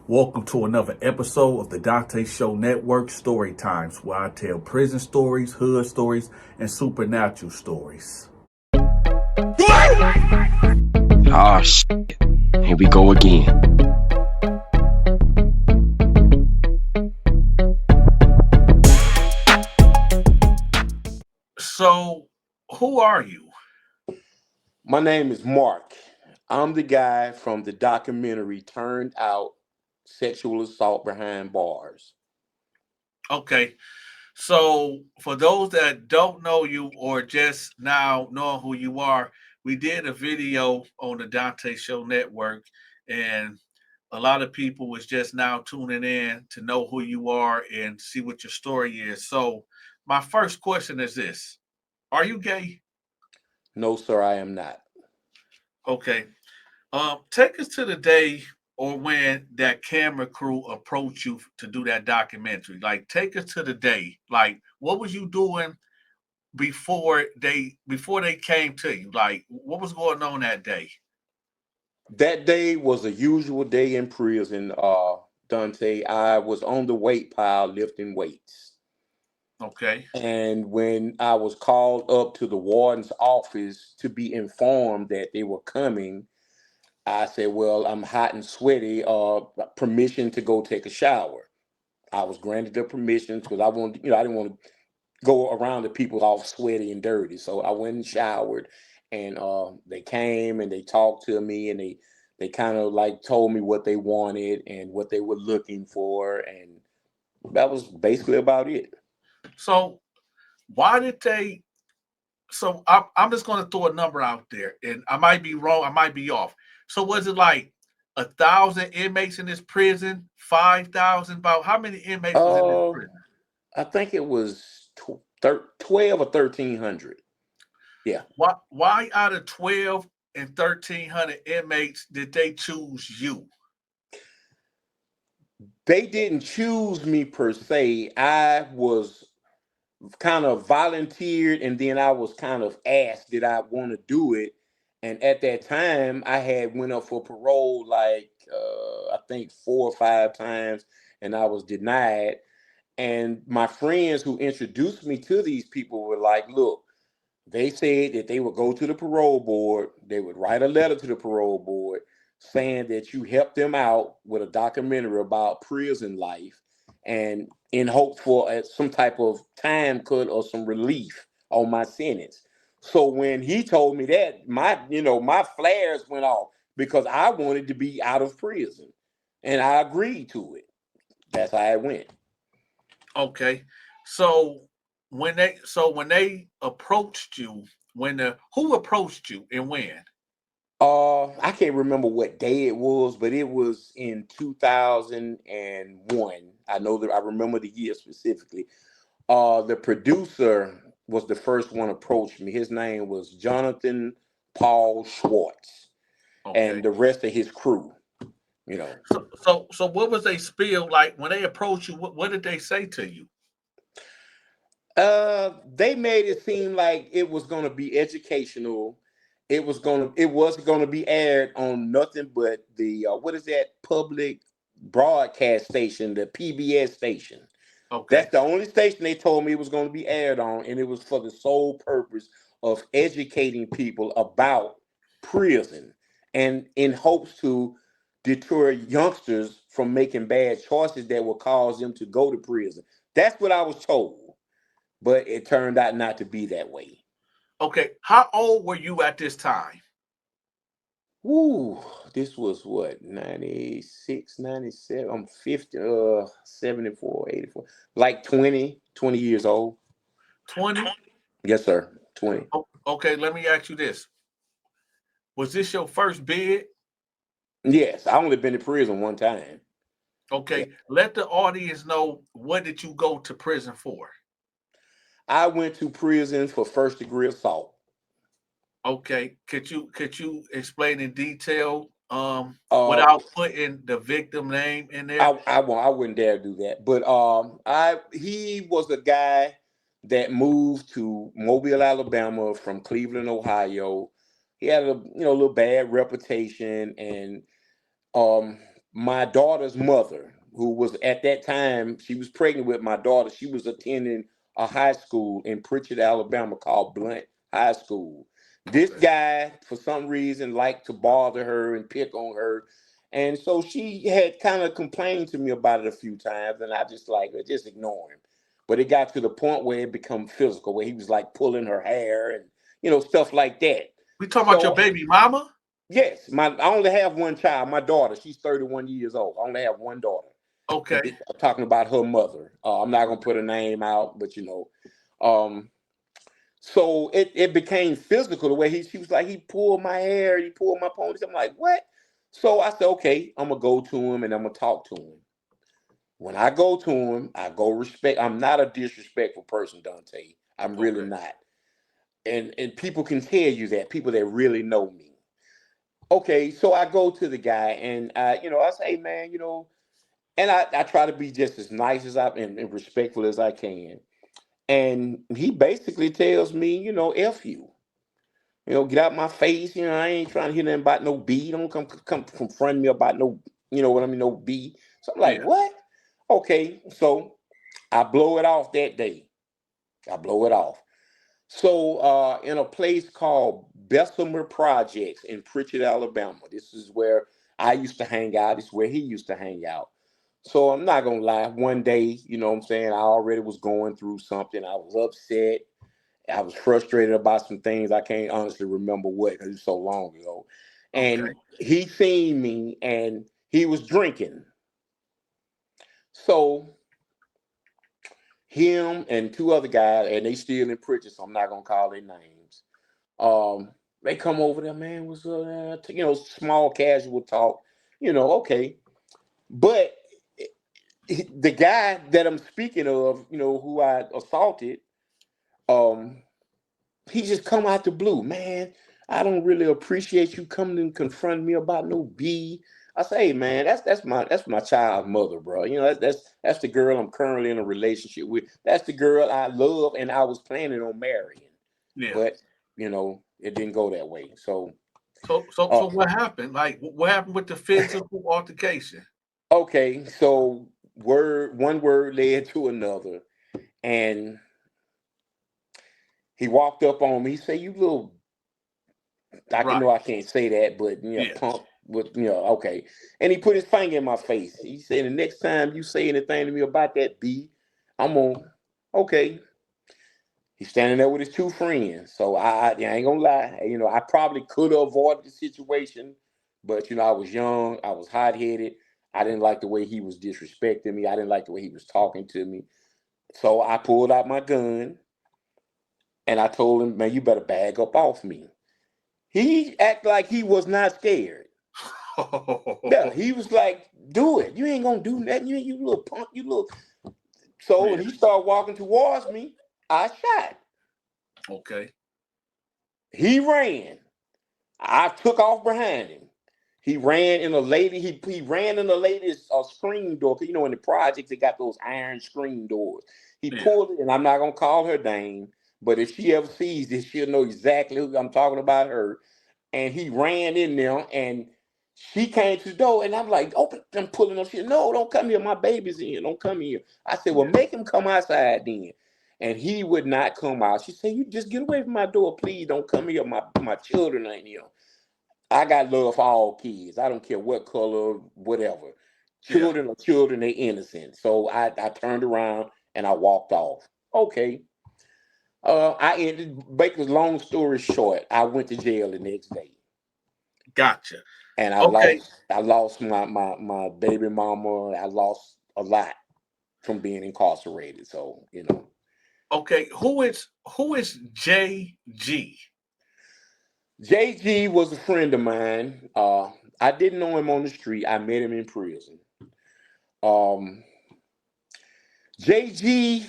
Welcome to another episode of the Donta Show Network, Story Times, where I tell prison stories, hood stories, and supernatural stories. Ah, shit. Here we go again. So, who are you? My name is Mark. I'm the guy from the documentary Turned Out Sexual Assault Behind Bars. Okay, so for those that don't know you or just now know who you are, we did a video on the Donta Show Network, and a lot of people was just now tuning in to know who you are and see what your story is. So, my first question is this: are you gay? No, sir, I am not. Okay. Take us to the day or when that camera crew approached you to do that documentary. Like, take us to the day. Like, what was you doing before they came to you? Like, what was going on that day? That day was a usual day in prison, Dante. I was on the weight pile lifting weights. Okay. And when I was called up to the warden's office to be informed that they were coming, I said, well, I'm hot and sweaty. Permission to go take a shower. I was granted the permission because I wanted, I didn't want to go around the people all sweaty and dirty. So I went and showered, and they came and they talked to me, and they kind of like told me what they wanted and what they were looking for, and that was basically about it. So why did they? So I'm just going to throw a number out there, and I might be wrong, I might be off. So was it like 1,000 inmates in this prison? 5,000? About how many inmates was in this Uh, prison? I think it was 12 or 1,300. Yeah. Why out of 12 and 1,300 inmates did they choose you? They didn't choose me per se. I was kind of volunteered, and then I was kind of asked did I want to do it. And at that time I had went up for parole like I think 4 or 5 times, and I was denied. And my friends who introduced me to these people were like, look, they said that they would go to the parole board, they would write a letter to the parole board saying that you helped them out with a documentary about prison life, and in hope for some type of time cut or some relief on my sentence. So when he told me that, my flares went off because I wanted to be out of prison, and I agreed to it. That's how it went. Okay. So when they approached you, who approached you and when? I can't remember what day it was, but it was in 2001. I know that I remember the year specifically. The producer was the first one approached me. His name was Jonathan Paul Schwartz, and Okay. the rest of his crew. You know, So what was they spill like when they approached you? What did they say to you? they made it seem like it was going to be educational. It was going to be aired on nothing but the what is that public broadcast station, the PBS station. That's Okay. the only station they told me it was going to be aired on, and it was for the sole purpose of educating people about prison and in hopes to deter youngsters from making bad choices that will cause them to go to prison. That's what I was told, but it turned out not to be that way. Okay. How old were you at this time? Woo, this was what, 96, 97. I'm 50, 74, 84, like 20 years old. 20? Yes, sir. 20. Okay, let me ask you this. Was this your first bid? Yes, I only been to prison one time. Yeah. Okay, let the audience know what did you go to prison for? I went to prison for first degree assault. Okay, could you explain in detail Uh without putting the victim name in there? I wouldn't dare do that. But I he was a guy that moved to Mobile, Alabama from Cleveland, Ohio. He had a little bad reputation, and um my daughter's mother, who was at that time, she was pregnant with my daughter. She was attending a high school in Pritchard, Alabama called Blunt High School. This Okay. guy, for some reason, liked to bother her and pick on her. And so she had kind of complained to me about it a few times, and I just ignore him. But it got to the point where it became physical, where he was like pulling her hair and stuff like that. We talking about your So baby mama? yes, I only have one child. My daughter, she's 31 years old. I only have one daughter. And Okay. I'm talking about her mother. I'm not gonna put her name out, but um, so it became physical the way she was like, he pulled my hair, he pulled my ponytail. I'm like, what? So I said, okay, I'm gonna go to him and I'm gonna talk to him. When I go to him, I go respect. I'm not a disrespectful person, Dante. I'm really Okay. not. And people can tell you that, people that really know me. Okay, so I go to the guy and I say, hey man, and I try to be just as nice as and respectful as I can. And he basically tells me, F you. Get out my face. I ain't trying to hear nothing about no B. Don't come confront me about no, what I mean, no B. So I'm like, Yeah. what? Okay, so I blow it off that day. I blow it off. So in a place called Bessemer Projects in Pritchard, Alabama. This is where I used to hang out. This is where he used to hang out. So I'm not gonna lie. One day, you know what I'm saying, I already was going through something. I was upset. I was frustrated about some things. I can't honestly remember what because it's so long ago. Okay. And he seen me and he was drinking. So him and two other guys, and they still in Pritchard, so I'm not gonna call their names. They come over there, man, was small casual talk, okay. But the guy that I'm speaking of, who I assaulted, um, he just come out the blue, man. I don't really appreciate you coming and confronting me about no B. I say, hey, man, that's my child's mother, bro. That's the girl I'm currently in a relationship with. That's the girl I love and I was planning on marrying. Yeah. But it didn't go that way. So So what happened? Like, what happened with the physical altercation? okay, so one word led to another, and he walked up on me. He said, "You little," Right. I can't say that, but Yeah. punk with okay. And he put his finger in my face. He said, "The next time you say anything to me about that B, I'm on." Okay. He's standing there with his two friends. So I ain't gonna lie. I probably could have avoided the situation, but I was young, I was hot headed. I didn't like the way he was disrespecting me. I didn't like the way he was talking to me. So I pulled out my gun and I told him, man, you better bag up off me. He acted like he was not scared. Yeah, he was like, do it. You ain't gonna do nothing. You little punk, you little. So when Yeah. he started walking towards me, I shot. Okay. He ran. I took off behind him. He ran in a lady. He ran in a lady's screen door. 'Cause, in the projects they got those iron screen doors. He Yeah. pulled it, and I'm not gonna call her name, but if she ever sees this, she'll know exactly who I'm talking about. Her. And he ran in there, and she came to the door, and I'm like, "Open!" I'm pulling up. She said, "No, don't come here. My baby's in here. Don't come here." I said, "Well, Yeah. make him come outside then." And he would not come out. She said, "You just get away from my door, please. Don't come here. My children ain't here." I got love for all kids. I don't care what color, whatever. Yeah. Children are children, they innocent. So I turned around and I walked off. Okay. I ended, make a long story short, I went to jail the next day. Gotcha. And Okay. I lost my baby mama. I lost a lot from being incarcerated. So, Okay. Who is JG? JG was a friend of mine. I didn't know him on the street. I met him in prison. Um, JG,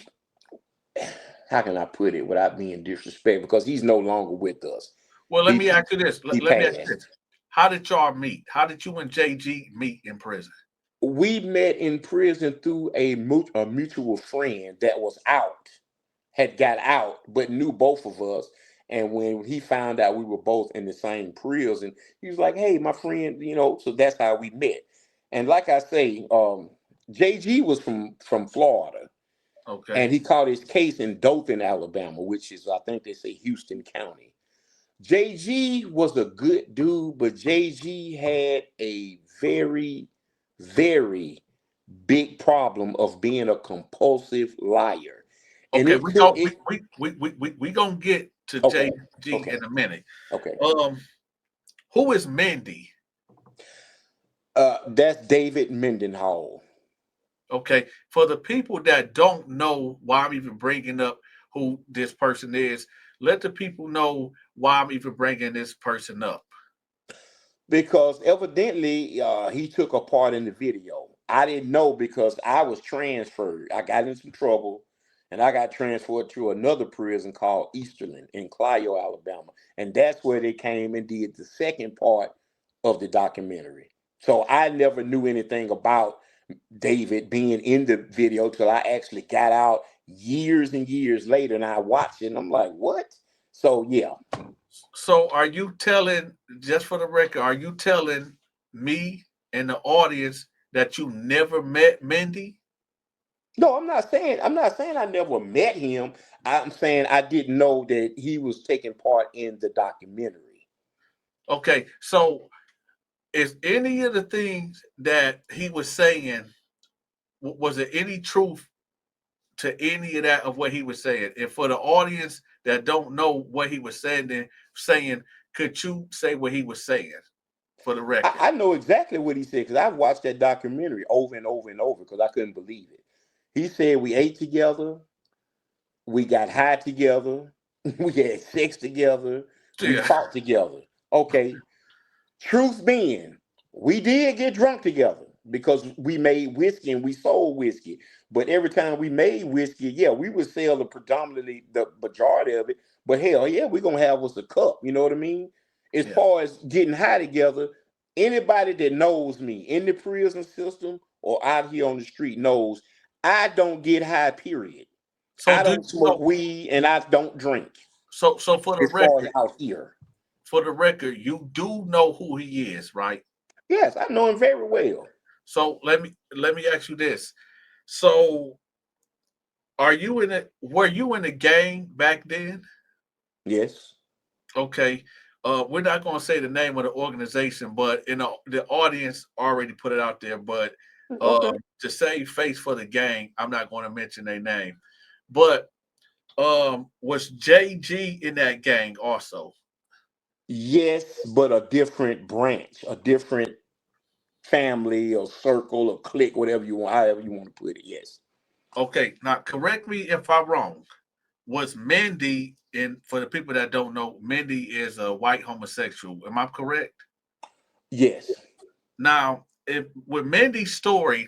how can I put it without being disrespectful? Because he's no longer with us. Well, let He me ask you this. he Let me ask you this. passed. How did y'all meet? How did you and JG meet in prison? We met in prison through a mutual friend that was out, had got out, but knew both of us. And when he found out we were both in the same prison, he was like, "Hey, my friend," so that's how we met. And like I say, JG was from Florida, Okay. and he caught his case in Dothan, Alabama, which is, I think they say, Houston County. JG was a good dude, but JG had a very, very big problem of being a compulsive liar. And Okay. it We took go. it. We gonna get to Okay, JG okay, in a minute. okay. Who is Mandy? That's David Mendenhall. Okay. For the people that don't know why I'm even bringing up who this person is, let the people know why I'm even bringing this person up. Because evidently he took a part in the video. I didn't know because I was transferred. I got in some trouble and I got transferred to another prison called Easterland in Clio, Alabama. And that's where they came and did the second part of the documentary. So I never knew anything about David being in the video till I actually got out years and years later and I watched it and I'm like, what? So yeah. So are you telling, just for the record, are you telling me and the audience that you never met Mendy? No, I'm not saying I never met him. I'm saying I didn't know that he was taking part in the documentary. Okay, so is any of the things that he was saying, was there any truth to any of that of what he was saying? And for the audience that don't know what he was saying, could you say what he was saying for the record? I know exactly what he said because I've watched that documentary over and over and over because I couldn't believe it. He said we ate together, we got high together, we had sex together, we Yeah. fought together. Okay, truth being, we did get drunk together because we made whiskey and we sold whiskey. But every time we made whiskey, yeah, we would sell predominantly the majority of it. But hell, yeah, we're gonna have us a cup. You know what I mean? As Yeah. far as getting high together, anybody that knows me in the prison system or out here on the street knows I don't get high. Period. So I do don't smoke so weed and I don't drink. so for the As far as record, out here, you do know who he is, right? yes, I know him very well. So let me ask you this. So are you in it? Were you in a gang back then? Yes. Okay. We're not going to say the name of the organization, but the audience already put it out there. But Okay. to save face for the gang, I'm not going to mention their name. But was JG in that gang also? Yes, but a different branch, a different family or circle or clique, whatever you want, however you want to put it. Yes. Okay. Now correct me if I'm wrong. Was Mindy, and for the people that don't know, Mindy is a white homosexual. Am I correct? Yes. Now, if with Mindy's story,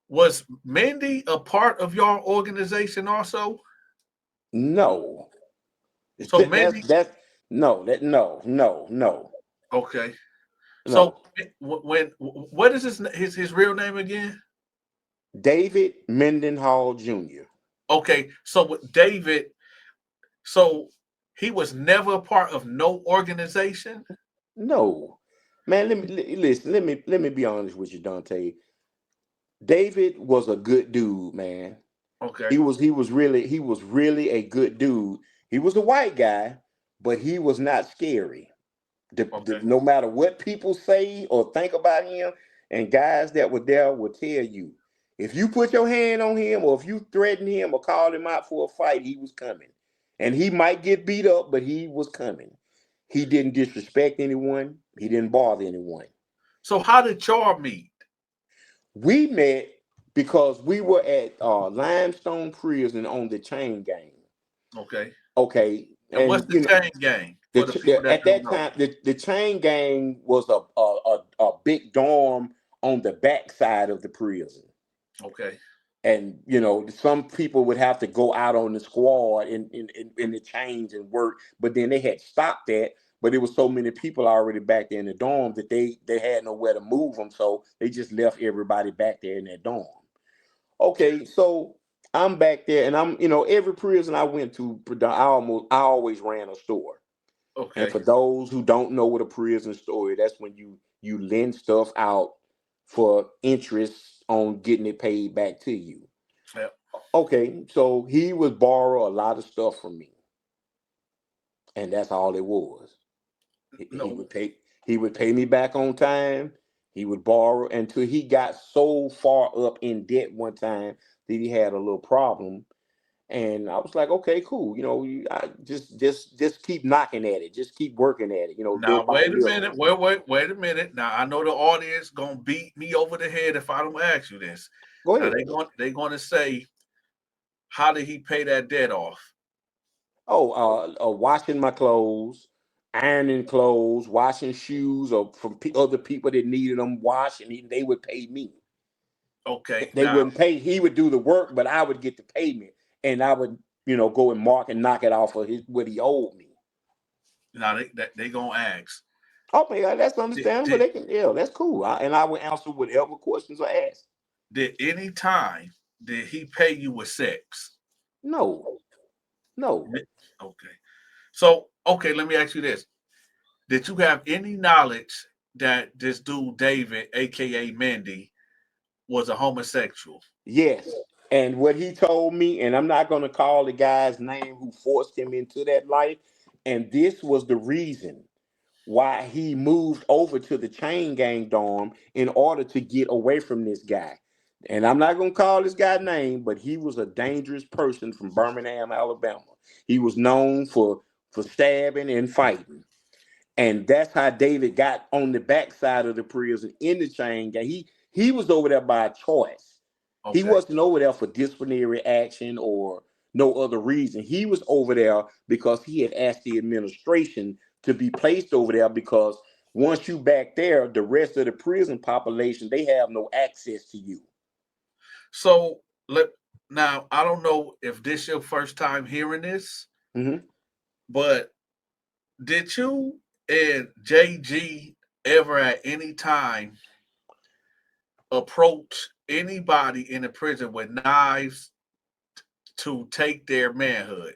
was Mindy a part of your organization also? No. So Mindy, That's no, that no, okay. So no. when what is his real name again? David Mendenhall Jr. Okay, so with David, so he was never a part of no organization. No. Man, listen, let me be honest with you, Dante. David was a good dude, man. Okay, He was really a good dude. He was a white guy, but he was not scary. okay. No matter what people say or think about him, and guys that were there will tell you, if you put your hand on him or if you threaten him or called him out for a fight, he was coming. And he might get beat up, but he was coming. He didn't disrespect anyone. He didn't bother anyone. So how did y'all meet? We met because we were at Limestone Prison on the chain gang. Okay, Okay, and and what's the chain gang for the people that at don't that know? time, the chain gang was a big dorm on the back side of the prison. Okay, And some people would have to go out on the squad in the chains and work, but then they had stopped that. But there was so many people already back there in the dorm that they had nowhere to move them, so they just left everybody back there in that dorm. Okay, so I'm back there, and every prison I went to, I always ran a store. And okay. for those who don't know what a prison store is, that's when you lend stuff out for interest on getting it paid back to you. Yep. Okay, so he would borrow a lot of stuff from me, and that's all it was. He No. would pay. He would pay me back on time. He would borrow until he got so far up in debt one time that he had a little problem. And I was like, okay, cool. I just keep knocking at it. Just keep working at it. Little Now by wait a little. minute. Wait a minute. Now I know the audience gonna beat me over the head if I don't ask you this. Go Now ahead. they're gonna say, how did he pay that debt off? Oh, washing my clothes, ironing clothes, washing shoes, or from other people that needed them washed, and they would pay me. Okay. They Now wouldn't pay. He would do the work, but I would get the payment, and I would, go and mark and knock it off of what he owed me. they gonna ask. Okay, that's Did, understandable. did They can, yeah, that's cool. And I would answer whatever questions are asked. did any time did he pay you with sex? No, no. Okay. So okay, let me ask you this. Did you have any knowledge that this dude David, aka Mandy, was a homosexual? Yes. And what he told me, and I'm not going to call the guy's name who forced him into that life. And this was the reason why he moved over to the chain gang dorm in order to get away from this guy. And I'm not going to call this guy's name, but he was a dangerous person from Birmingham, Alabama. He was known for stabbing and fighting. And that's how David got on the backside of the prison in the chain gang. He was over there by choice. He Okay. wasn't over there for disciplinary action or no other reason. He was over there because he had asked the administration to be placed over there because once you back there, the rest of the prison population, they have no access to you. So now I don't know if this your first time hearing this, Mm-hmm. but did you and JG ever at any time approach anybody in the prison with knives to take their manhood?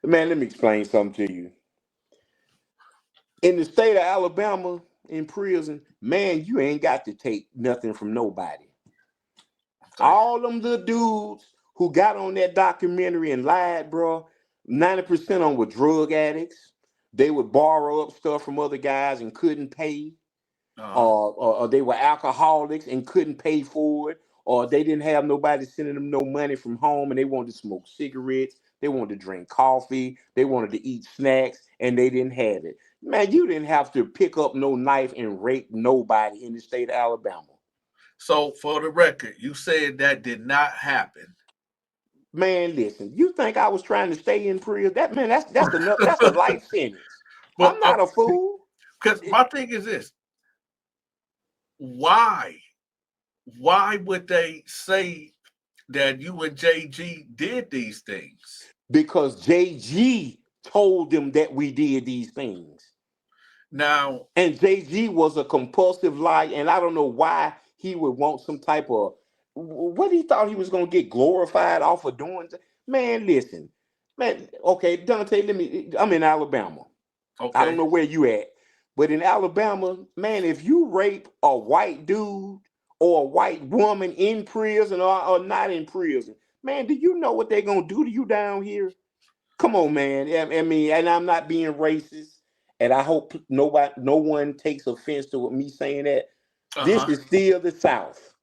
Man, let me explain something to you. In the state of Alabama, in prison, man, you ain't got to take nothing from nobody. Okay. All them little dudes who got on that documentary and lied, bro, 90% of them were drug addicts. They would borrow up stuff from other guys and couldn't pay. Uh-huh. Or they were alcoholics and couldn't pay for it. Or they didn't have nobody sending them no money from home and they wanted to smoke cigarettes. They wanted to drink coffee. They wanted to eat snacks and they didn't have it. Man, you didn't have to pick up no knife and rape nobody in the state of Alabama. So for the record, you said that did not happen. Man, listen, you think I was trying to stay in prison? That's a life sentence. But I'm not a fool. because my thing is this: why? Why would they say that you and JG did these things? Because JG told them that we did these things. Now, And JG was a compulsive liar, and I don't know why he would want some type of what he thought he was gonna get glorified off of doing. Man, listen, man. Okay, Dante, I'm in Alabama. I don't okay, know where you at, but in Alabama, man, if you rape a white dude or a white woman in prison or not in prison, man, do you know what they're gonna do to you down here? Come on, man. I mean, and I'm not being racist, and I hope no one takes offense to me saying that. This uh-huh, is still the South.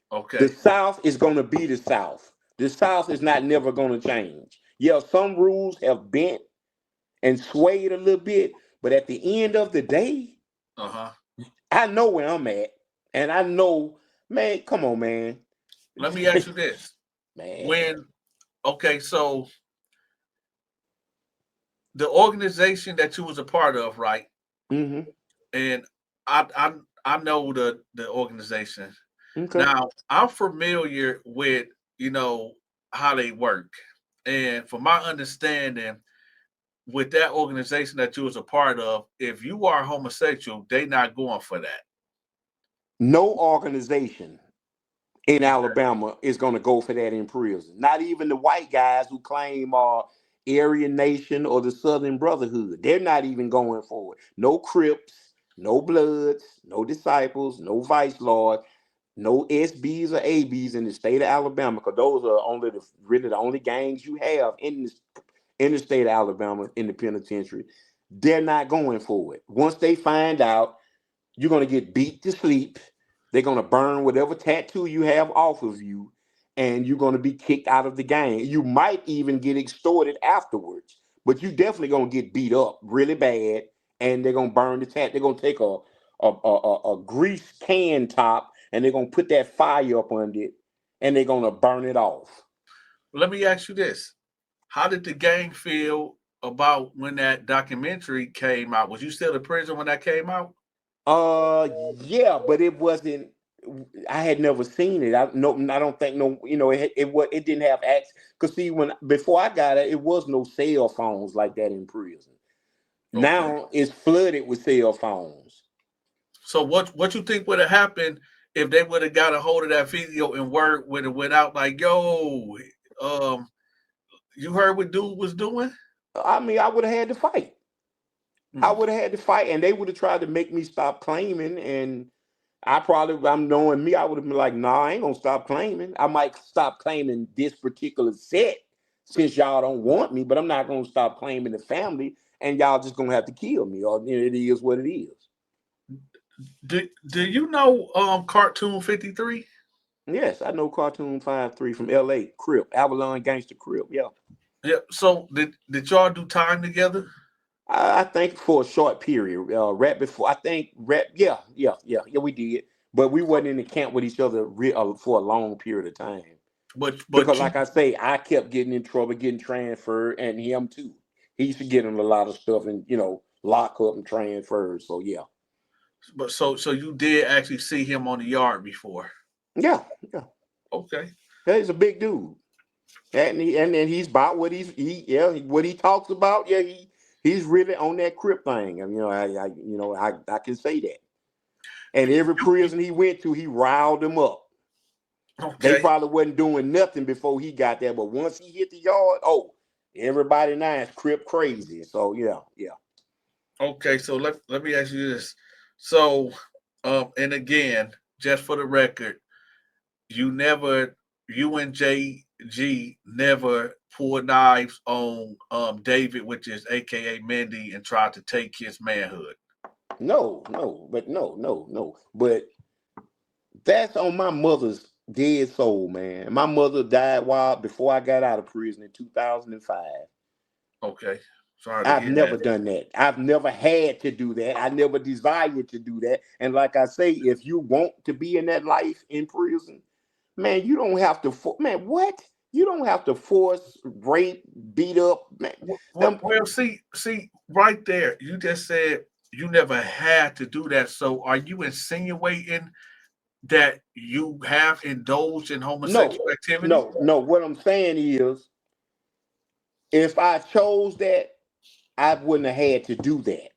The okay, South is going to be the South. The South is not never going to change. Yeah, some rules have bent and swayed a little bit, but at the end of the day, uh-huh. I know where I'm at, and I know, man. Come on, man. Let me ask you this: Man. when okay, so the organization that you was a part of, right? Mm-hmm. And I know the organization. Okay. Now I'm familiar with how they work, and from my understanding, with that organization that you was a part of, if you are homosexual, they not going for that. No organization in Alabama is going to go for that in prison. Not even the white guys who claim Aryan Nation or the Southern Brotherhood. They're not even going for it. No Crips, No Bloods, no Disciples, no Vice Lords, no SBs or ABs in the state of Alabama, because those are really the only gangs you have in the state of Alabama in the penitentiary. They're not going for it. Once they find out, you're gonna get beat to sleep. They're gonna burn whatever tattoo you have off of you, and you're gonna be kicked out of the gang. You might even get extorted afterwards, but you definitely gonna get beat up really bad, and they're gonna burn the tat. They're gonna take a grease can top, and they're gonna put that fire up under it, and they're gonna burn it off. Let me ask you this: how did the gang feel about when that documentary came out? Was you still in prison when that came out? Yeah, but it wasn't. I had never seen it. I don't think no. It didn't have access. Cause see, when before I got it was no cell phones like that in prison. Okay. Now it's flooded with cell phones. So what you think would have happened if they would have got a hold of that video and word would have went out like, yo, um, you heard what dude was doing? I mean, I would have had to fight. I Hmm. would have had to fight, and they would have tried to make me stop claiming. And I'm knowing me, I would have been like, nah, I ain't gonna stop claiming. I might stop claiming this particular set since y'all don't want me, but I'm not gonna stop claiming the family, and y'all just gonna have to kill me, or it is what it is. Do you know Cartoon 53? Yes, I know Cartoon 5-3 from LA, Crip, Avalon Gangster Crip. Yeah. Yeah. So did y'all do time together? I think for a short period, right before, I think, yeah, we did. But we wasn't in the camp with each other for a long period of time. Because, But you like I say, I kept getting in trouble, getting transferred, and him too. He used to get in a lot of stuff and, lock up and transferred. So, yeah. but so you did actually see him on the yard before. Yeah, yeah. Okay. He's a big dude. And then he's about what what he talks about. Yeah, he's really on that Crip thing. And I can say that. And every You- prison he went to, he riled them up. They okay. probably wasn't doing nothing before he got there, but once he hit the yard, oh, everybody now is Crip crazy. So yeah, yeah. Okay. So let me ask you this. So and again, just for the record, you never you and JG never pulled knives on David, which is AKA Mendy, and tried to take his manhood. No. But that's on my mother's dead soul, man. My mother died before I got out of prison in 2005. Okay. Sorry to I've hear never that. done that. I've never had to do that. I never desired to do that. And like I say, if you want to be in that life in prison, man, you don't have to. Man, what? You don't have to force, rape, beat up. Man, them. Well, see, right there, you just said you never had to do that. So, are you insinuating that you have indulged in No, homosexual activity? no. What I'm saying is, if I chose that, I wouldn't have had to do that.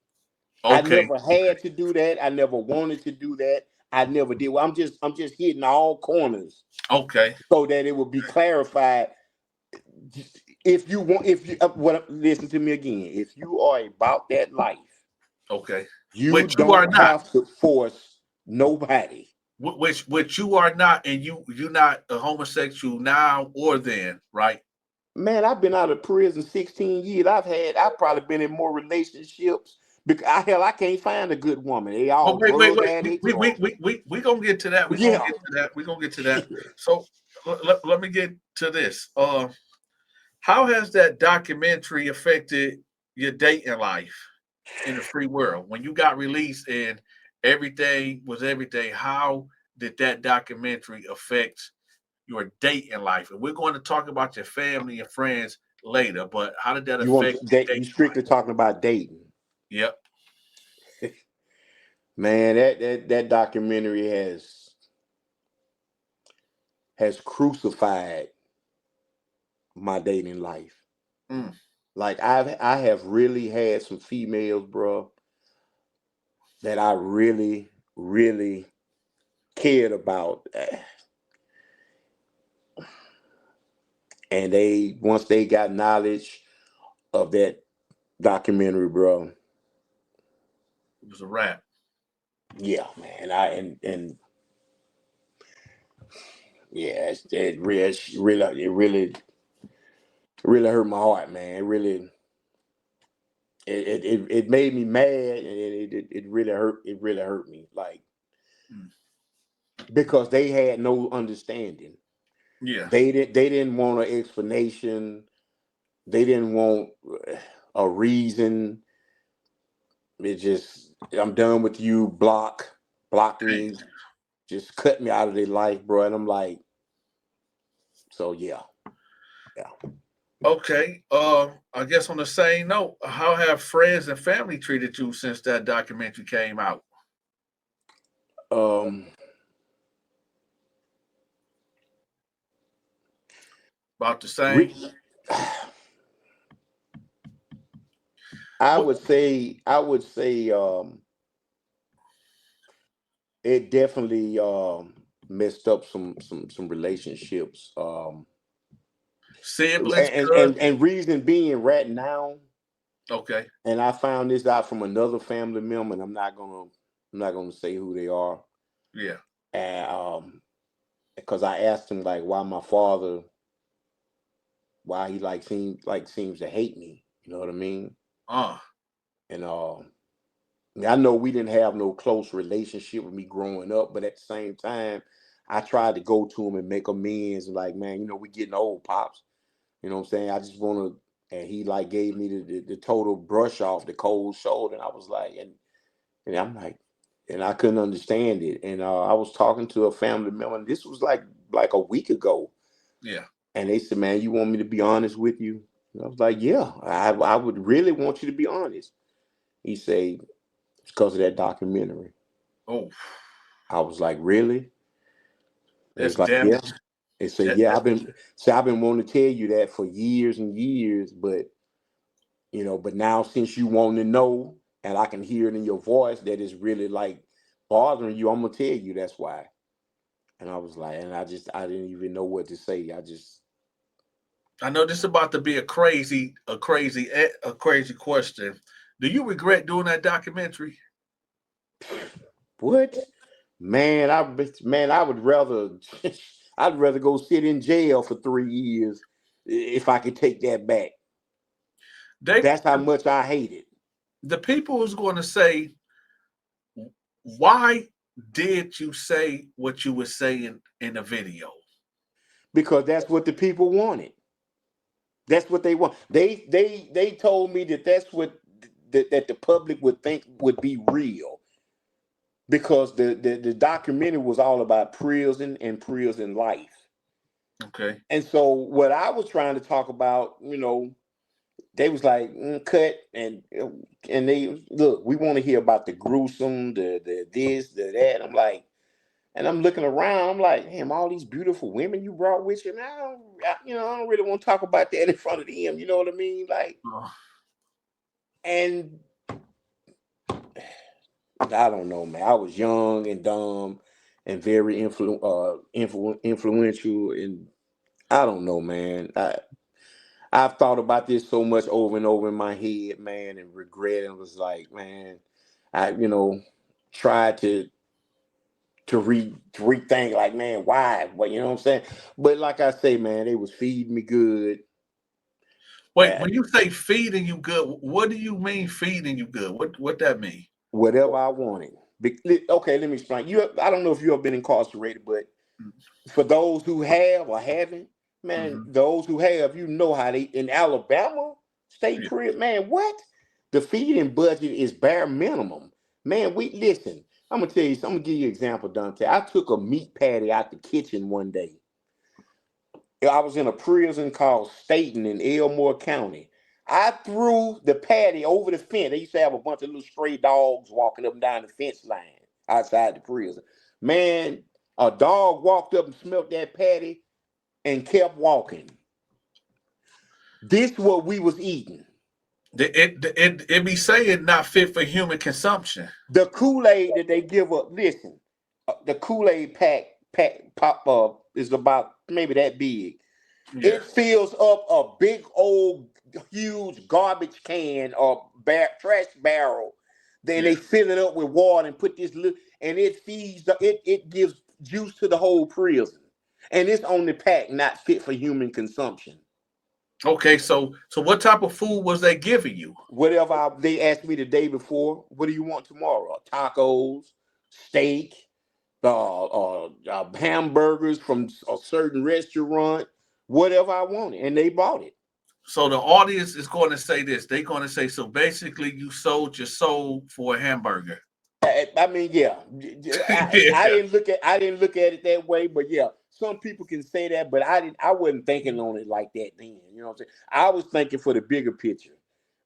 I Okay, never had to do that. I never wanted to do that. I never did. Well, I'm just hitting all corners okay, so that it will be clarified. If you want, if you listen to me again. If you are about that life, okay. you Which you are don't not. have to force nobody. Which you are not, and you're not a homosexual now or then, right? Man, I've been out of prison 16 years. I've probably been in more relationships because I can't find a good woman. They Oh, all wait. drug addicts or We gonna get to that. We gonna yeah. get to that. We gonna get to that. So let me get to this. How has that documentary affected your dating life in the free world? When you got released and everything was everything, how did that documentary affect your dating life? And we're going to talk about your family and friends later, but how did that You want affect to your date? You dating life? strictly talking about dating, Yep. man. That documentary has crucified my dating life. Mm. Like I have really had some females, bro, that I really, really cared about, and they once they got knowledge of that documentary, bro, It was a wrap. yeah, man. And yeah, it really hurt my heart, man. It made me mad, and it really hurt me, like, Mm. because they had no understanding. Yeah. They didn't want an explanation. They didn't want a reason. It just, I'm done with you. Block Okay. me, just cut me out of their life, bro. And I'm like, so yeah, yeah. Okay. I guess on the same note, how have friends and family treated you since that documentary came out? Um, About the same? re- I What? would say, it definitely messed up some relationships. Siblings, And cousins? reason being, right now, Okay. and I found this out from another family member, and I'm not gonna say who they are, Yeah. and because I asked him, like, why my father, why he seems to hate me. You know what I mean? Uh, And I know we didn't have no close relationship with me growing up, but at the same time, I tried to go to him and make amends. And like, man, we getting old, pops. You know what I'm saying? I just want to. And he like gave me the total brush off, the cold shoulder. And I was like, and I'm like, and I couldn't understand it. And I was talking to a family member, and this was like a week ago. yeah. And they said, man, you want me to be honest with you? And I was like, yeah, I would really want you to be honest. He said, it's because of that documentary. Oh, I was like, really? And that's it's like, yeah. damage. They say, That yeah, that's I've been wanting to tell you that for years and years, but but now since you want to know, and I can hear it in your voice that it's really like bothering you, I'm gonna tell you that's why. And I was like, and I didn't even know what to say. I know this is about to be a crazy question. Do you regret doing that documentary? What? Man, I would rather I'd rather go sit in jail for 3 years if I could take that back. They That's how much I hate it. the people who's going to say, why did you say what you were saying in the video? Because that's what the people wanted. That's what they want. They told me that that's what that the public would think would be real, because the documentary was all about prison and prison life. Okay. And so what I was trying to talk about, they was like, cut, and they look, we want to hear about the gruesome, the this, the that. I'm like, and I'm looking around, I'm like, damn, all these beautiful women you brought with you. Now, I don't really want to talk about that in front of them. You know what I mean? Like, Oh, and I don't know, man. I was young and dumb and very influential, and I don't know, man. I've thought about this so much over and over in my head, man, and regret. And was like, man, I tried to rethink, like, man, why? But you know what I'm saying? But like I say, man, they was feeding me good. wait, Uh, when you say feeding you good, what do you mean feeding you good? What that mean? whatever I wanted. Okay, let me explain. I don't know if you ever been incarcerated, but for those who have or haven't, man, Mm-hmm. those who have, how they in Alabama state Yeah. prison, man, what? The feeding budget is bare minimum. Man, we listen. I'm gonna tell you. I'm gonna give you an example, Dante. I took a meat patty out the kitchen one day. I was in a prison called Staten in Elmore County. I threw the patty over the fence. They used to have a bunch of little stray dogs walking up and down the fence line outside the prison. Man, a dog walked up and smelt that patty and kept walking. This what we was eating. It be saying not fit for human consumption. The Kool-Aid that they give up, listen, the Kool-Aid pack pop up is about maybe that big. Yeah. It fills up a big old huge garbage can or trash barrel Then Yeah. they fill it up with water and put this little, and it feeds it gives juice to the whole prison. And it's on the pack, not fit for human consumption. Okay, so what type of food was they giving you? Whatever they asked me the day before, what do you want tomorrow? Tacos, steak, hamburgers from a certain restaurant, whatever I wanted, and they bought it. So the audience is going to say this. They're going to say, so basically, you sold your soul for a hamburger. I mean, yeah, I Yeah. didn't look at it that way, but yeah, some people can say that, but I wasn't thinking on it like that then. You know what I'm saying? I was thinking for the bigger picture.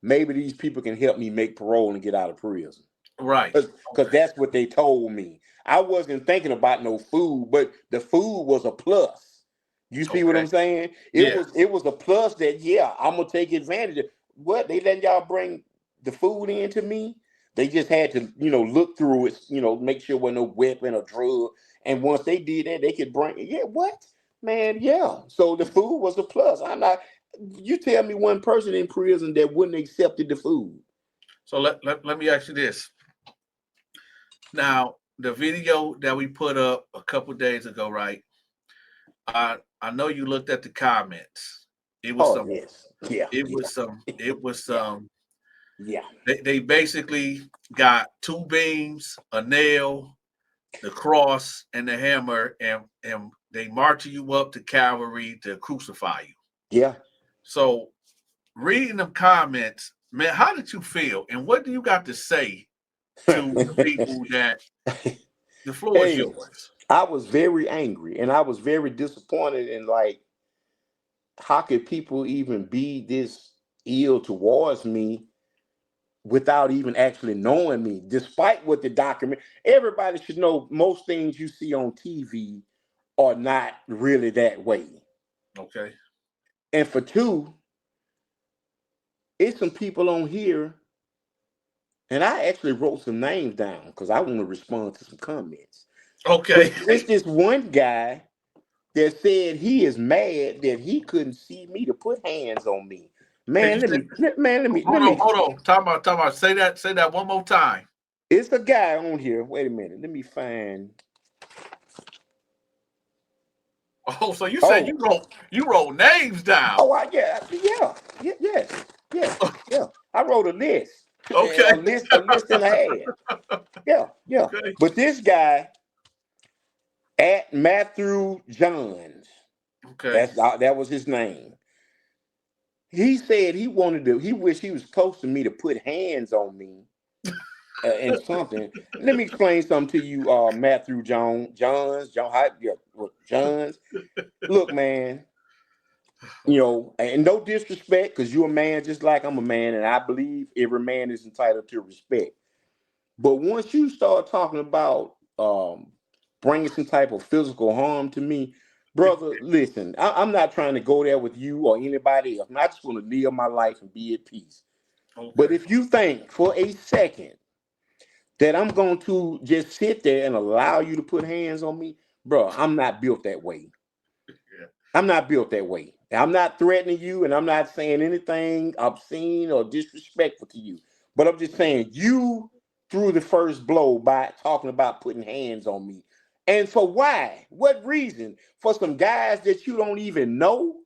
Maybe these people can help me make parole and get out of prison. Right. Because Okay. that's what they told me. I wasn't thinking about no food, but the food was a plus. You see what I'm Okay. saying? Yeah. It was a plus that yeah, I'm gonna take advantage of. What they letting y'all bring the food in to me? They just had to, look through it, make sure there was no weapon or drug. And once they did that, they could bring it. Yeah, what? Man, yeah. So the food was a plus. I'm not you tell me one person in prison that wouldn't accepted the food. So let me ask you this. Now, the video that we put up a couple days ago, right? I know you looked at the comments. It was Oh some. yes. Yeah, It yeah, was some. It was yeah, some. yeah. They basically got two beams, a nail, the cross, and the hammer, and they march you up to Calvary to crucify you. Yeah. So, reading the comments, man, how did you feel, and what do you got to say to the people that the floor is Hey, yours? I was very angry and I was very disappointed in like how could people even be this ill towards me without even actually knowing me, despite what the document everybody should know most things you see on TV are not really that way. Okay. And for two, it's some people on here, and I actually wrote some names down because I want to respond to some comments. Okay. But it's this one guy that said he is mad that he couldn't see me to put hands on me. Can Man, you say? let Hold on. me. Hold on. Talk about. Say that one more time. It's a guy on here. Wait a minute. Let me find. Oh, so you said Oh, you wrote names down. oh, yeah, yeah. I wrote a list, Okay. a list and a half. Yeah, yeah. Okay. But this guy at Matthew Johns, Okay. that was his name. He said he wanted to. He wished he was close to me to put hands on me and something. Let me explain something to you, Matthew Johns. Look, man, and no disrespect, because you're a man just like I'm a man, and I believe every man is entitled to respect. But once you start talking about bringing some type of physical harm to me, brother, listen, I'm not trying to go there with you or anybody else. I just want to live my life and be at peace. But Okay. if you think for a second that I'm going to just sit there and allow you to put hands on me, bro, I'm not built that way. Yeah. I'm not built that way. I'm not threatening you, and I'm not saying anything obscene or disrespectful to you. But I'm just saying you threw the first blow by talking about putting hands on me. And for why? What reason? For some guys that you don't even know,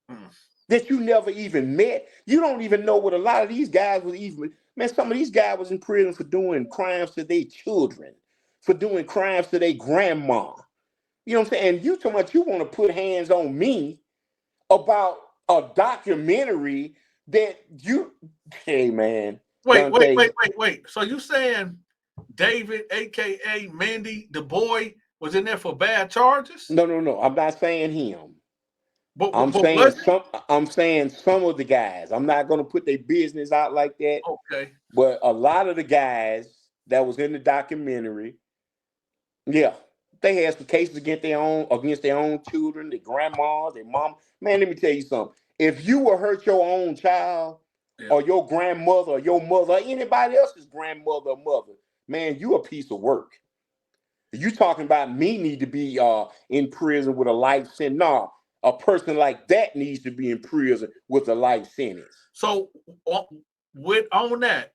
Mm. that you never even met. You don't even know what a lot of these guys was even. Man, some of these guys was in prison for doing crimes to their children, for doing crimes to their grandma. You know what I'm saying? And you talking about you want to put hands on me about a documentary that you, hey man, Dante. Wait. So you saying David, aka Mandy, the boy, was in there for bad charges? No. I'm not saying him. But was he? I'm saying some of the guys. I'm not gonna put their business out like that, Okay. but a lot of the guys that was in the documentary, yeah, they had some cases against their own children, their grandmas, their mom. Man, let me tell you something. If you will hurt your own child Yeah. or your grandmother or your mother or anybody else's grandmother or mother, man, you a piece of work. You talking about me need to be in prison with a life sentence. No, a person like that needs to be in prison with a life sentence. So with on that,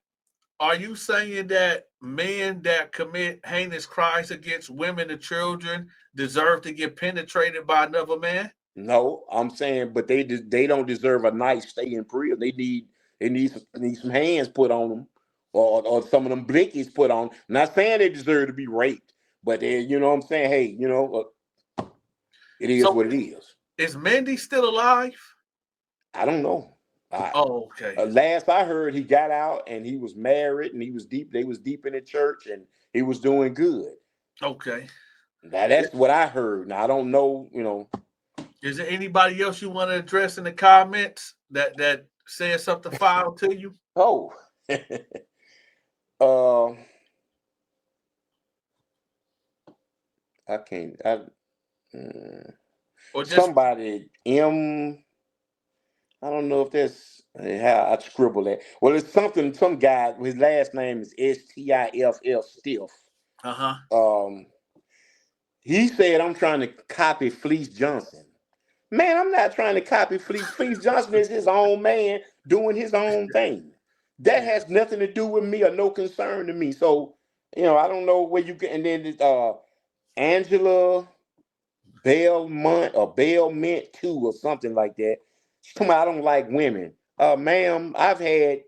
are you saying that men that commit heinous crimes against women and children deserve to get penetrated by another man? No, I'm saying, but they don't deserve a nice stay in prison. They need some hands put on them, or some of them blickies put on. Not saying they deserve to be raped, but they, you know what I'm saying. Hey, it is So what it is. is Mandy still alive? I don't know. I Oh, okay. Last I heard, he got out and he was married and he was deep. They was deep in the church and he was doing good. Okay. Now that's what I heard. Now I don't know. Is there anybody else you want to address in the comments that said something foul to you? Oh, uh, I can't. Or just Somebody I don't know if that's how I scribble that. Well, it's something. Some guy. His last name is Stiff Stiff. uh-huh. Um, he said I'm trying to copy Fleece Johnson. Man, I'm not trying to copy Fleece. Fleece Johnson is his own man doing his own thing. That Yeah. has nothing to do with me or no concern to me. So, I don't know where you get. And then Angela Belmont or Belmont 2 or something like that. She's talking about I don't like women. Ma'am, I've had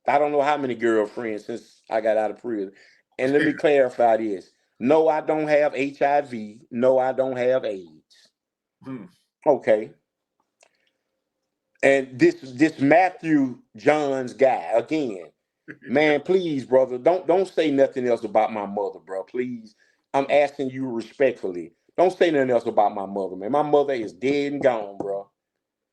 I don't know how many girlfriends since I got out of prison. And let me clarify this. No, I don't have HIV. No, I don't have AIDS. Hmm. Okay. And this Matthew Johns guy again, man, please, brother, don't say nothing else about my mother, bro. Please, I'm asking you respectfully. Don't say nothing else about my mother, man. My mother is dead and gone, bro.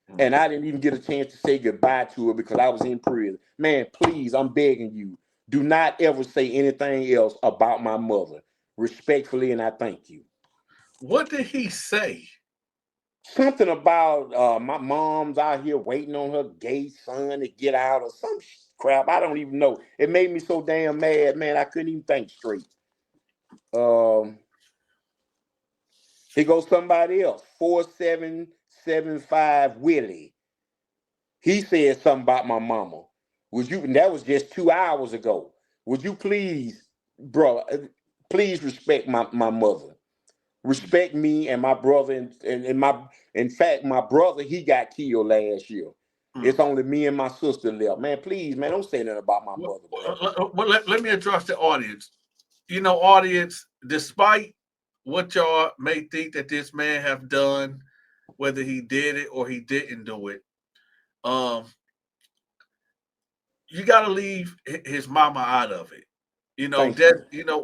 Hmm. And I didn't even get a chance to say goodbye to her because I was in prison. Man, please, I'm begging you, do not ever say anything else about my mother. Respectfully, and I thank you. What did he say? Something about my mom's out here waiting on her gay son to get out or some crap. I don't even know. It made me so damn mad, man. I couldn't even think straight. Um, Here goes somebody else. 4775 Willie. He said something about my mama. Would you? And that was just 2 hours ago. Would you please, bro? Please respect my mother. Respect me and my brother and my. In fact, my brother he got killed last year. Hmm. It's only me and my sister left. Man, please, man, don't say nothing about my Well, mother, bro. let me address the audience. Audience, despite what y'all may think that this man have done, whether he did it or he didn't do it, um, you got to leave his mama out of it. Thank you. That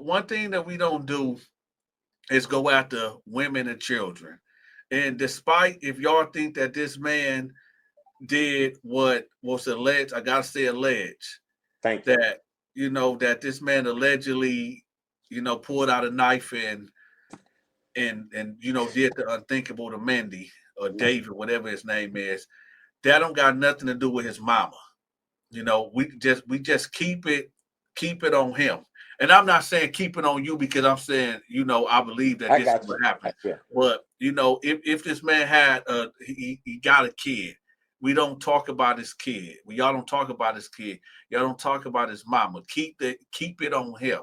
one thing that we don't do is go after women and children. And despite if y'all think that this man did what was alleged, I gotta say alleged, Thank you. that that this man allegedly, pulled out a knife and did the unthinkable to Mandy or David, whatever his name is. That don't got nothing to do with his mama. We just keep it on him. And I'm not saying keep it on you because I'm saying, I believe that I this is got what you. happened. Yeah. But if this man had he got a kid, we don't talk about his kid. Y'all don't talk about his kid. Y'all don't talk about his mama. Keep it on him.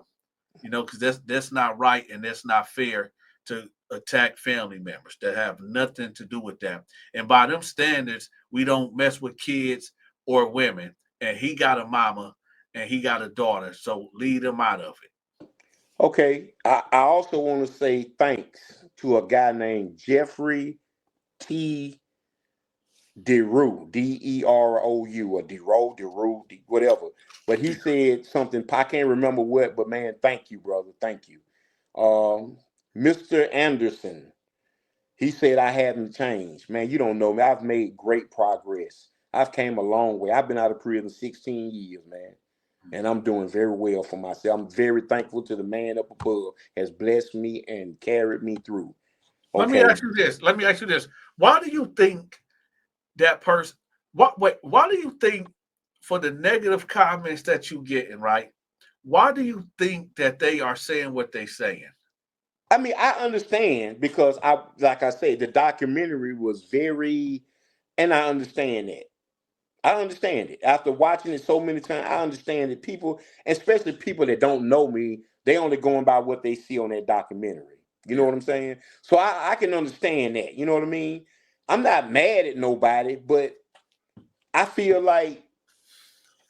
Because that's not right and that's not fair to attack family members that have nothing to do with that. And by them standards, we don't mess with kids or women. And he got a mama and he got a daughter, so leave him out of it. Okay. I also want to say thanks to a guy named Jeffrey T. DeRue, DEROU, or DeRoe, whatever. But he said something, I can't remember what, but man, thank you, brother. Thank you. Mr. Anderson, he said I haven't changed. Man, you don't know me. I've made great progress. I've came a long way. I've been out of prison 16 years, man. And I'm doing very well for myself. I'm very thankful to the man up above has blessed me and carried me through. Let me Okay. ask you this. Let me ask you this. Why do you think that person why do you think for the negative comments that you getting, right? Why do you think that they are saying what they saying? I mean, I understand because like I said, the documentary was very, and I understand that. I understand it. After watching it so many times, I understand that people, especially people that don't know me, they only going by what they see on that documentary. You know Yeah. what I'm saying? So I can understand that. You know what I mean? I'm not mad at nobody, but I feel like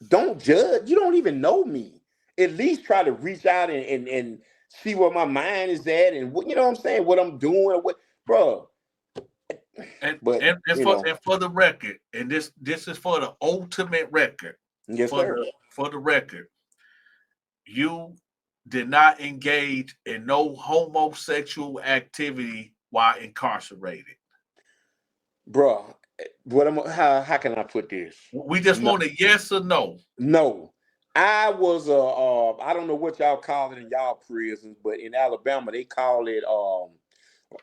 don't judge. You don't even know me. At least try to reach out and see where my mind is at and what you know what I'm saying, what I'm doing, or what bro. And But and, and you for know, and for the record, and this is for the ultimate record, yes, sir. for the record, you did not engage in no homosexual activity while incarcerated. Bro, how can I put this? We just No, want a yes or no. no. I was I don't know what y'all call it in y'all prisons, but in Alabama they call it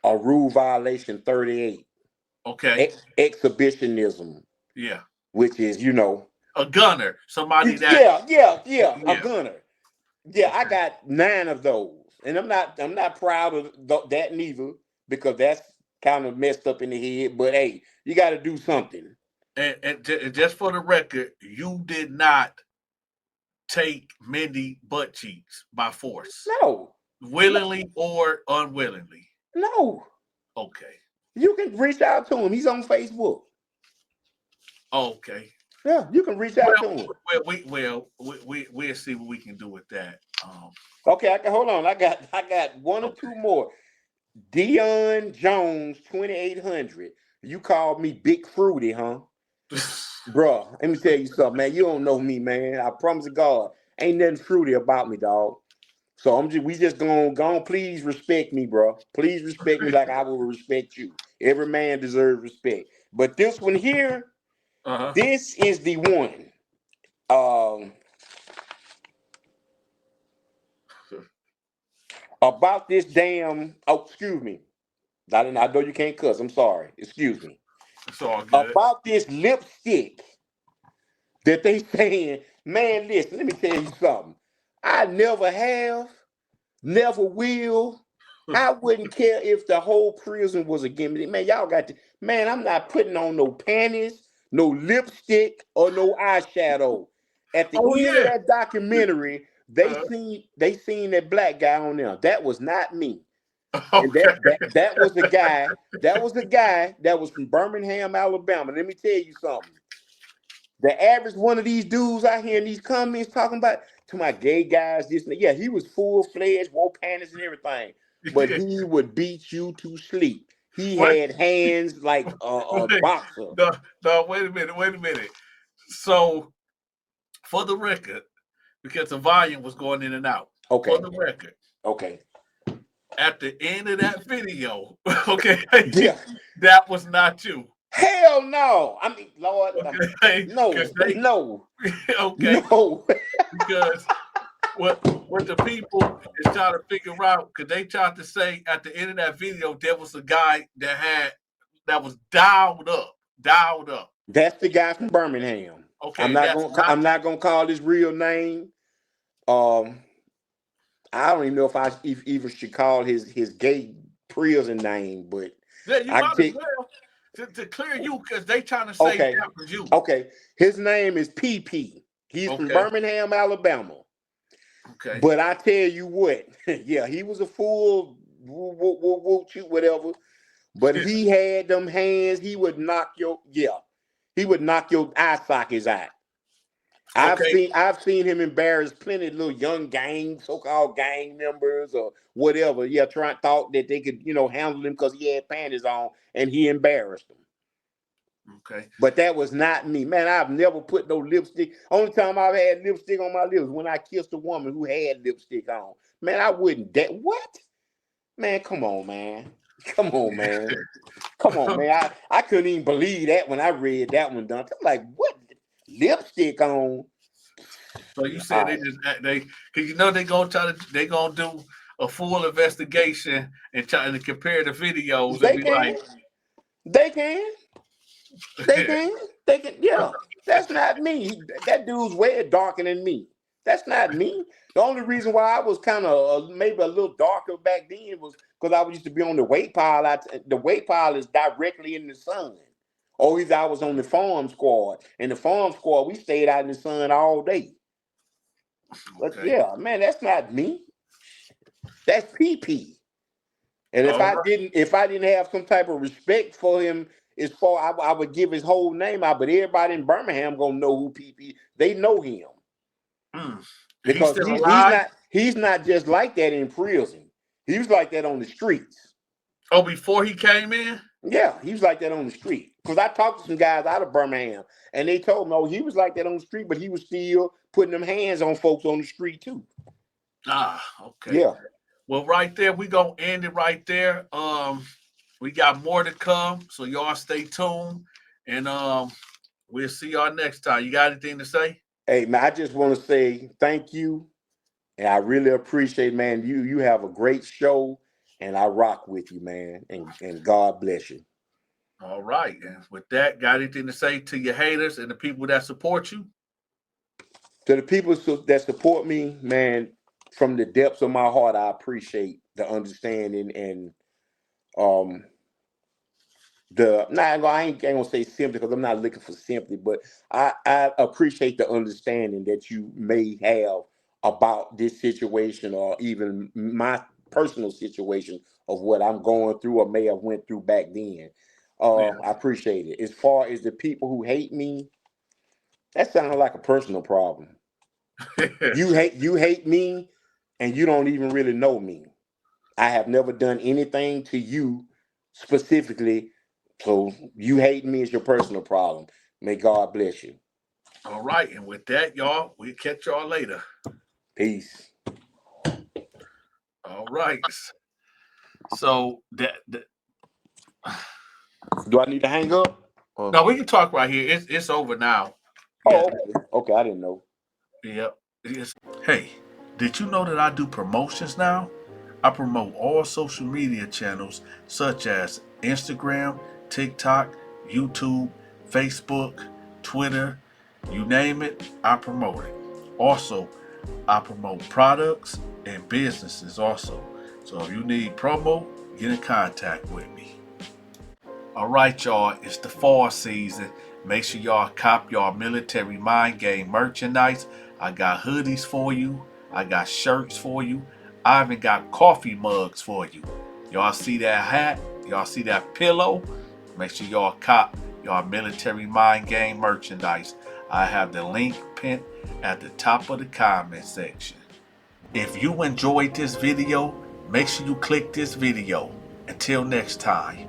a rule violation 38. Okay. Exhibitionism, Yeah. which is, you know, A gunner, somebody that yeah, a yeah. gunner. Yeah, I Okay. got 9 of those, and I'm not proud of that neither because that's kind of messed up in the head. But hey, you got to do something. And just for the record, you did not take Mindy butt cheeks by force, No, no, willingly or unwillingly. no. Okay. You can reach out to him. He's on Facebook. Okay. Yeah, you can reach out Well, to him. we'll see what we can do with that. Okay, I can hold on. I got one or two Okay. more. Dion Jones 2800. You called me Big Fruity, huh? Bruh, let me tell you something, man. You don't know me, man. I promise to God, ain't nothing fruity about me, dog. So we just gonna go on. Please respect me, bro. Please respect me like I will respect you. Every man deserves respect. But this one here, Uh-huh. this is the one. Um, about this damn. Oh, excuse me. I know you can't cuss. I'm sorry. Excuse me. It's all good. About this lipstick that they saying, man. Listen, let me tell you something. I never have. Never will. I wouldn't care if the whole prison was against me. Man, y'all got to, man, I'm not putting on no panties, no lipstick, or no eyeshadow. At the Oh end of yeah. that documentary, they Uh, seen that black guy on there. That was not me. And okay. that was the guy, that was from Birmingham, Alabama. Let me tell you something. The average one of these dudes out here in these comments talking about to my gay guys, this and that. Yeah, he was full fledged, wore panties and everything, but he would beat you to sleep. He Wait, had hands like a wait, boxer. no, no, wait a minute, wait a minute. So, for the record, because the volume was going in and out, for Okay, the record, okay, at the end of that video, okay, yeah. that was not you. Hell no. I mean, Lord, Okay, because no, they, no, okay, no. because what the people is trying to figure out, because they tried to say at the end of that video there was a guy that was dialed up. That's the guy from Birmingham. I'm Okay, not that's gonna not I'm not gonna call his real name. Um, I don't even know if even should call his gay prison name, but yeah. You I can might as take. well to clear you because they trying to say Okay, that was you. okay. His name is PP. He's from Okay, Birmingham, Alabama. okay, But I tell you what, yeah, he was a fool, shoot, whatever. But he had them hands. He would knock your eye sockets out. okay, I've seen him embarrass plenty of little young gang, so-called gang members or whatever. Yeah, thought that they could, handle him because he had panties on, and he embarrassed them. okay. But that was not me, man. I've never put no lipstick. Only time I've had lipstick on my lips when I kissed a woman who had lipstick on. Man, I wouldn't. That what? Man, come on, man. Come on, man. Come on, man. I couldn't even believe that when I read that one done. I'm like, what? Lipstick on? So you said they Oh, just they because they gonna do a full investigation and try to compare the videos and they be can. like, They can. They can. They can. Yeah, that's not me. That dude's way darker than me. That's not me. The only reason why I was kind of maybe a little darker back then was because I used to be on the weight pile. The weight pile is directly in the sun. Oh, I was on the farm squad. And the farm squad, we stayed out in the sun all day. But Okay. yeah, man, that's not me. That's PP. And All right. if I didn't have some type of respect for him, as far I would give his whole name out. But everybody in Birmingham gonna know who PP. They know him He's because still alive? he's not just like that in prison. He was like that on the streets. Oh, before he came in? Yeah, he was like that on the street. Because I talked to some guys out of Birmingham, and they told me, oh, he was like that on the street, but he was still putting them hands on folks on the street too. Ah, okay. Yeah. Well, right there, we gonna end it right there. We got more to come, so y'all stay tuned, and we'll see y'all next time. You got anything to say? Hey, man, I just want to say thank you, and I really appreciate, man. You have a great show, and I rock with you, man. And God bless you. All right. And with that, got anything to say to your haters and the people that support you? To the people that support me, man, from the depths of my heart, I appreciate the understanding and I ain't gonna say sympathy because I'm not looking for sympathy, but I appreciate the understanding that you may have about this situation or even my personal situation of what I'm going through or may have went through back then. Yeah. I appreciate it. As far as the people who hate me, that sounds like a personal problem. You hate me and you don't even really know me. I have never done anything to you specifically. So you hating me is your personal problem. May God bless you. All right. And with that, y'all, we'll catch y'all later. Peace. All right. So Do I need to hang up? no, we can talk right here. It's over now. Yeah. Oh, okay. Okay, I didn't know. Yep. Hey, did you know that I do promotions now? I promote all social media channels such as Instagram, TikTok, YouTube, Facebook, Twitter, you name it, I promote it. Also, I promote products and businesses also. So if you need promo, get in contact with me. All right, y'all, it's the fall season. Make sure y'all cop y'all military mind game merchandise. I got hoodies for you. I got shirts for you. I even got coffee mugs for you. Y'all see that hat? Y'all see that pillow? Make sure y'all cop y'all military mind game merchandise. I have the link pinned at the top of the comment section. If you enjoyed this video, make sure you click this video. Until next time.